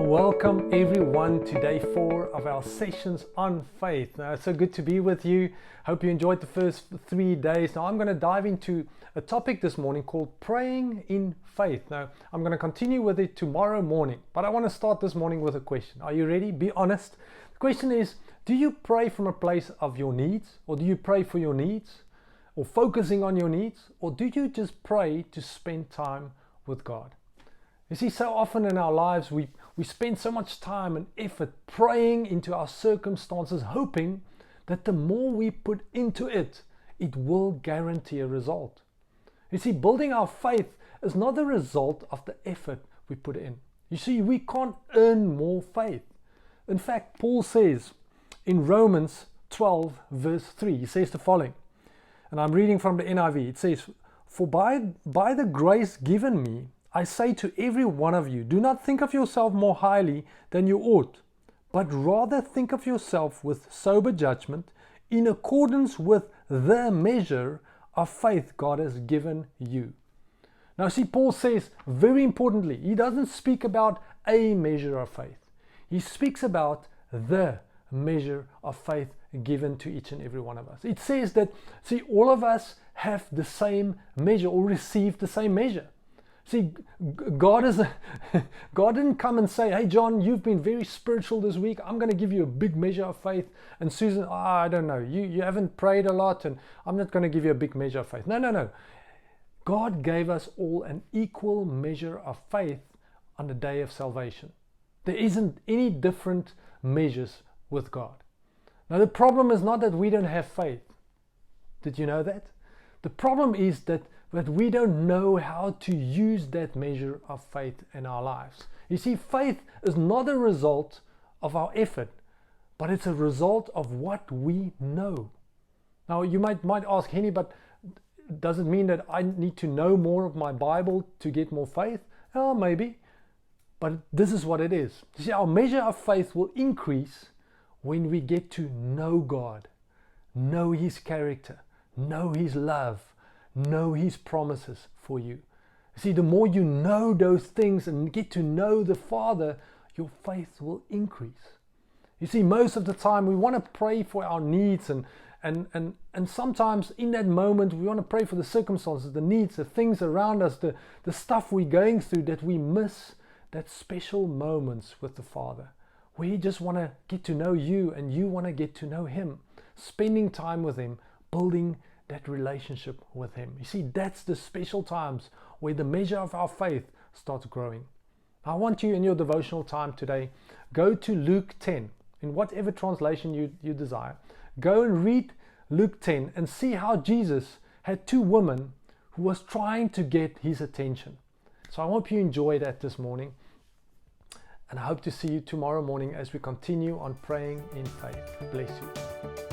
Welcome everyone to day 4 of our sessions on faith. Now, it's so good to be with you. Hope you enjoyed the first 3 days. Now I'm going to dive into a topic this morning called praying in faith. Now I'm going to continue with it tomorrow morning, but I want to start this morning with a question. Are you ready? Be honest. The question is, do you pray from a place of your needs, or do you pray for your needs, or focusing on your needs, or do you just pray to spend time with God? You see, so often in our lives we spend so much time and effort praying into our circumstances, hoping that the more we put into it, it will guarantee a result. You see, building our faith is not the result of the effort we put in. You see, we can't earn more faith. In fact, Paul says in Romans 12 verse 3, he says the following, and I'm reading from the NIV. It says, "For by the grace given me, I say to every one of you, do not think of yourself more highly than you ought, but rather think of yourself with sober judgment in accordance with the measure of faith God has given you." Now see, Paul says very importantly, he doesn't speak about a measure of faith. He speaks about the measure of faith given to each and every one of us. It says that, see, all of us have the same measure or receive the same measure. See, God didn't come and say, "Hey John, you've been very spiritual this week. I'm going to give you a big measure of faith." And Susan, I don't know, you haven't prayed a lot and I'm not going to give you a big measure of faith. No. God gave us all an equal measure of faith on the day of salvation. There isn't any different measures with God. Now the problem is not that we don't have faith. Did you know that? The problem is that we don't know how to use that measure of faith in our lives. You see, faith is not a result of our effort, but it's a result of what we know. Now you might ask, Henny, but does it mean that I need to know more of my Bible to get more faith? Oh, maybe, but this is what it is. You see, our measure of faith will increase when we get to know God, know His character, know His love, know His promises for you. See, the more you know those things and get to know the Father, your faith will increase. You see, most of the time we want to pray for our needs and sometimes in that moment we want to pray for the circumstances, the needs, the things around us, the stuff we're going through, that we miss that special moments with the Father. We just want to get to know you and you want to get to know Him, spending time with Him, building that relationship with Him. You see, that's the special times where the measure of our faith starts growing. I want you in your devotional time today, go to Luke 10, in whatever translation you desire. Go and read Luke 10 and see how Jesus had 2 women who was trying to get His attention. So I hope you enjoy that this morning, and I hope to see you tomorrow morning as we continue on praying in faith. Bless you.